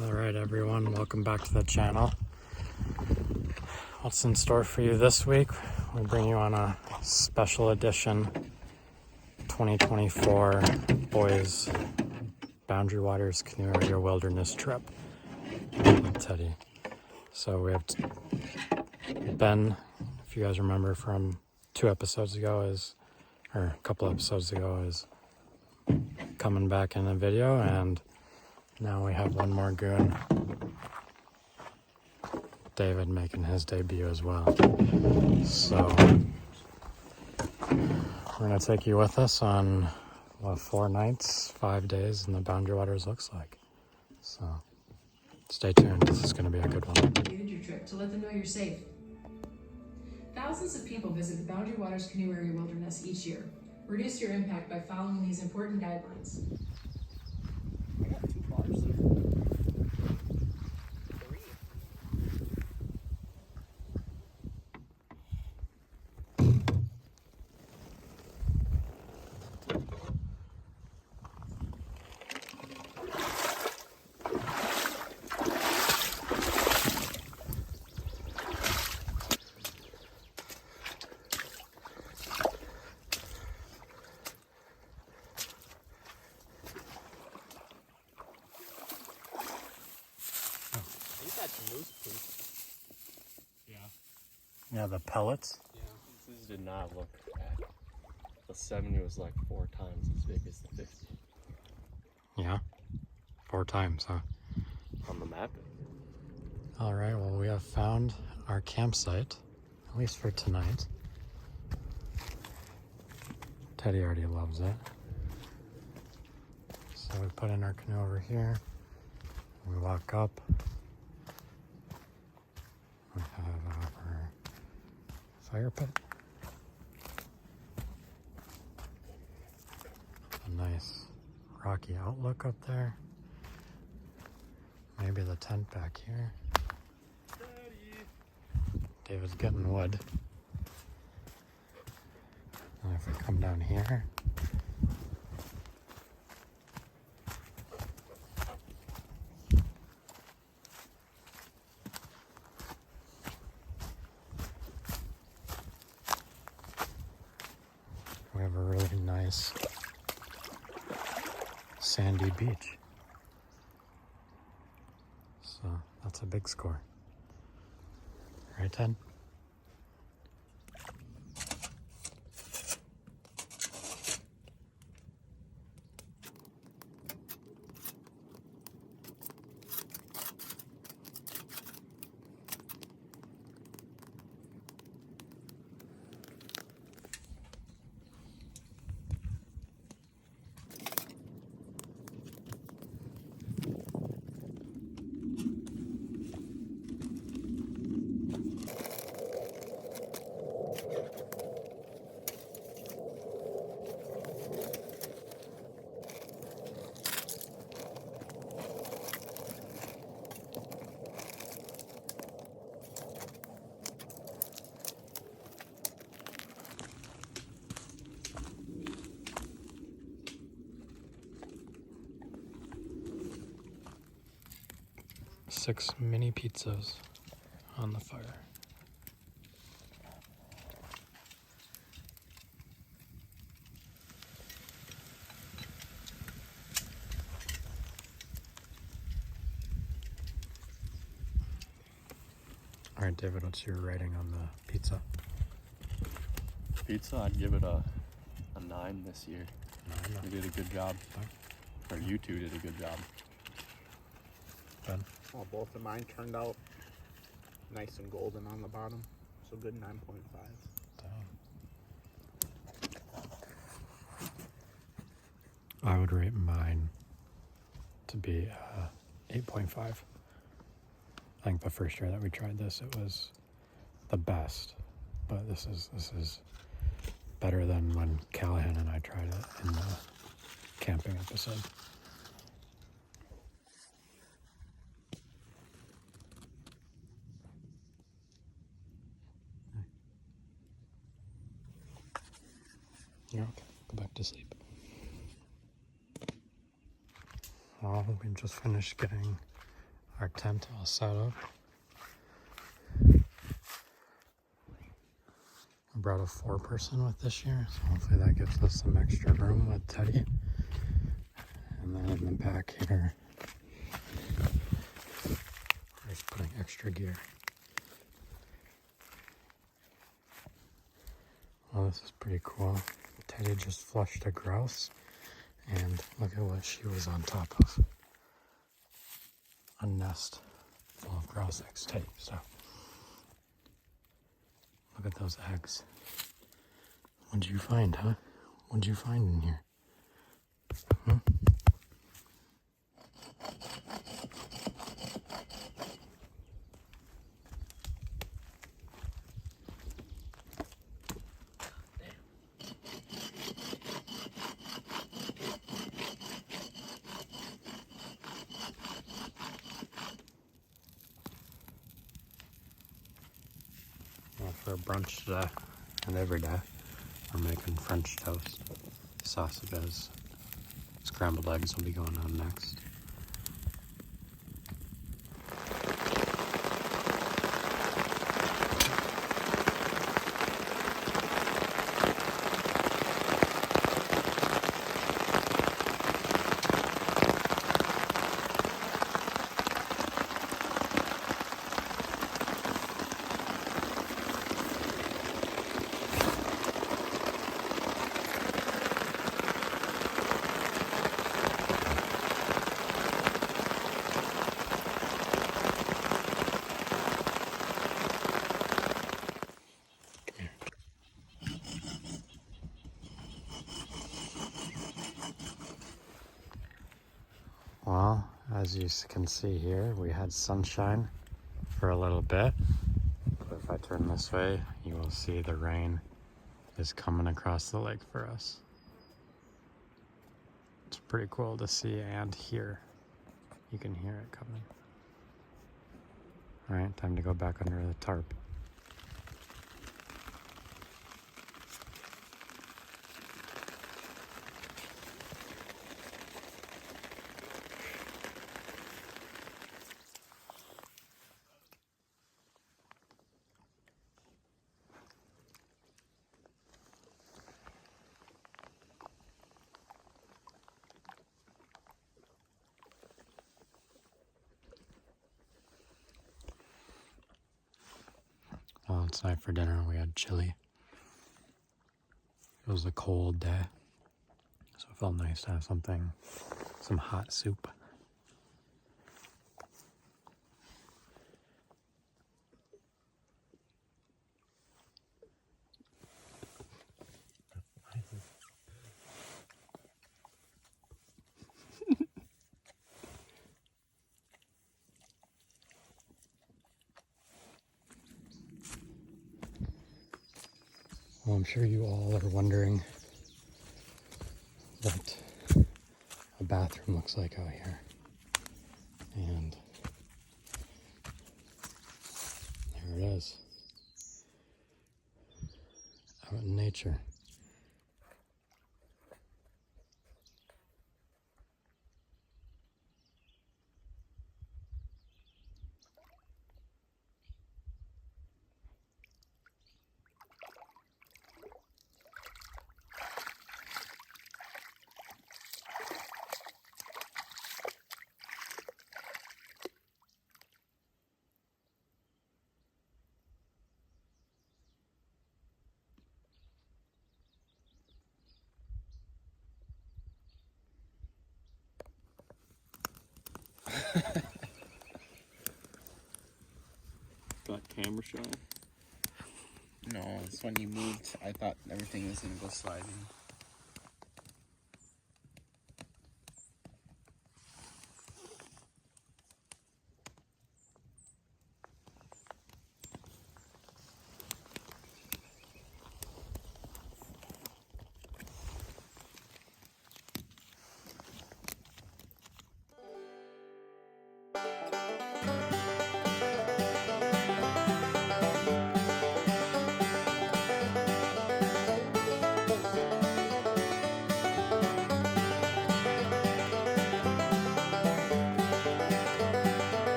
Alright everyone, welcome back to the channel. What's in store for you this week? We bring you on a special edition 2024 Boys Boundary Waters Canoe Area Wilderness Trip with Teddy. So we have Ben, if you guys remember from a couple episodes ago, is coming back in the video, and now we have one more goon, David, making his debut as well. So we're going to take you with us on 4 nights, 5 days in the Boundary Waters looks like. So stay tuned, this is going to be a good one. Completed your trip to let them know you're safe. Thousands of people visit the Boundary Waters Canoe Area Wilderness each year. Reduce your impact by following these important guidelines. I got 2 bars. 3. Moose poop. Yeah, the pellets. Yeah, this did not look bad. The 70 was like 4 times as big as the 50. Yeah, 4 times, huh? On the map. Alright, well, we have found our campsite, at least for tonight. Teddy already loves it. So we put in our canoe over here. We walk up. We have our fire pit. A nice rocky outlook up there. Maybe the tent back here. David's getting wood. And if we come down here, we have a really nice sandy beach. So that's a big score. Right, Ted? Six mini pizzas on the fire. All right, David, what's your rating on the pizza? Pizza, I'd give it a 9 this year. You did a good job. Or you two did a good job. Ben? Well, both of mine turned out nice and golden on the bottom, so good 9.5. I would rate mine to be 8.5. I think the first year that we tried this, it was the best, but this is better than when Callahan and I tried it in the camping episode. You're okay. Go back to sleep. Well, we just finished getting our tent all set up. I brought a 4-person with this year, so hopefully that gives us some extra room with Teddy. And then in the back here, we're just putting extra gear. Well, this is pretty cool. Teddy just flushed a grouse, and look at what she was on top of. A nest full of grouse eggs, Teddy. So, look at those eggs. What'd you find, huh? What'd you find in here? Hmm? Well, for brunch today, and every day, we're making French toast, sausages, scrambled eggs will be going on next. Well, as you can see here, we had sunshine for a little bit. But if I turn this way, you will see the rain is coming across the lake for us. It's pretty cool to see and hear. You can hear it coming. All right, time to go back under the tarp. Well, tonight for dinner we had chili. It was a cold day, so it felt nice to have some hot soup. Well, I'm sure you all are wondering what a bathroom looks like out here. And there it is. Out in nature. Got camera shy. No, it's when you moved, I thought everything was gonna go sliding.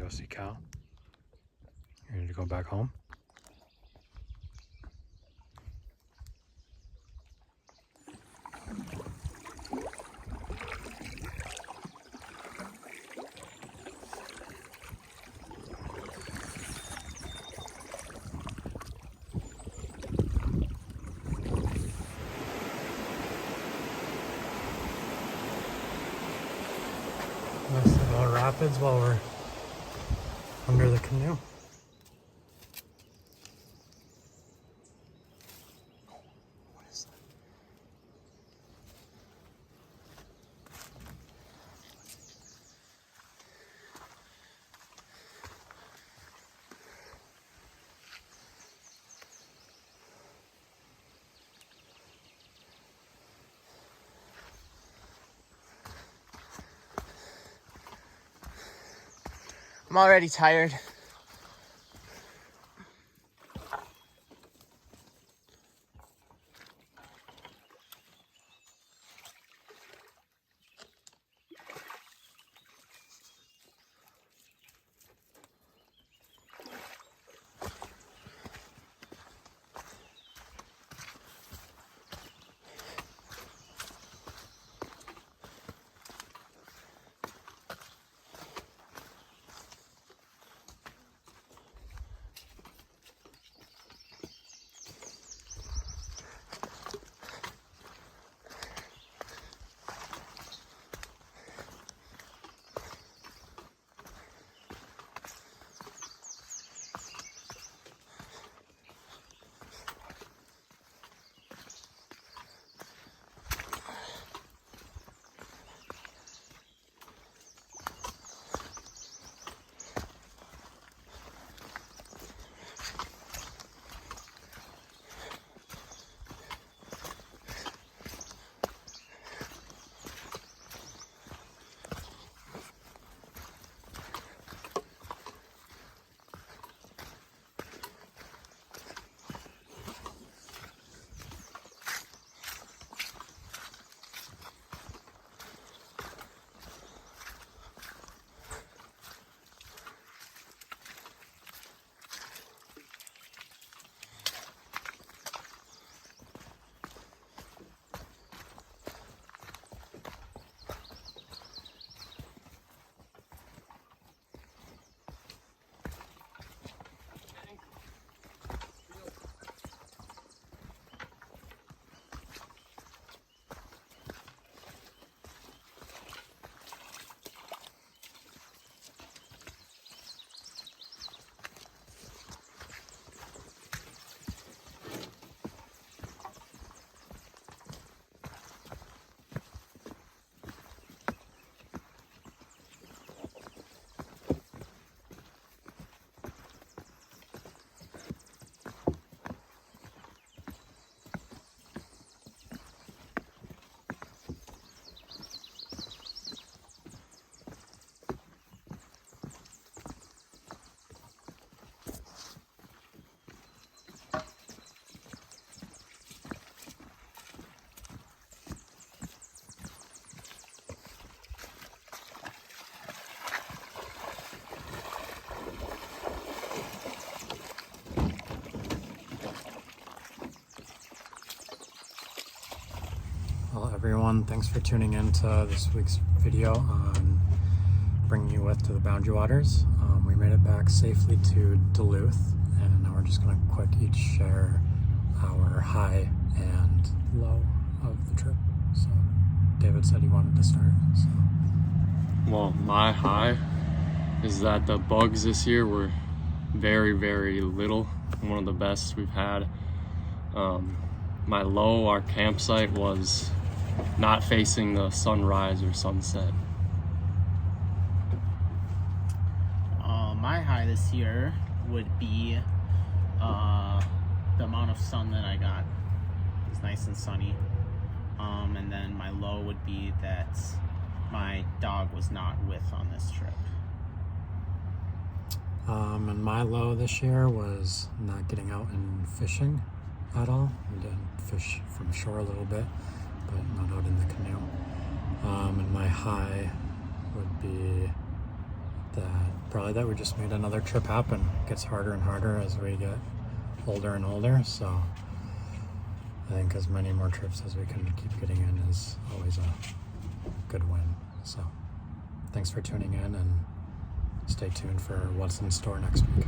go see Cal? You ready to go back home? Nice little rapids while we're under the canoe. What is that? I'm already tired. Well, everyone, thanks for tuning in to this week's video on bringing you with to the Boundary Waters. We made it back safely to Duluth, and now we're just going to quick each share our high and low of the trip. So David said he wanted to start. So. Well, my high is that the bugs this year were very, very little. One of the best we've had. My low, our campsite was not facing the sunrise or sunset. My high this year would be the amount of sun that I got. It was nice and sunny. And then my low would be that my dog was not with on this trip. And my low this year was not getting out and fishing at all. We did fish from shore a little bit, but not out in the canoe. And my high would be that we just made another trip happen. It gets harder and harder as we get older and older, so I think as many more trips as we can keep getting in is always a good win. So thanks for tuning in, and stay tuned for what's in store next week.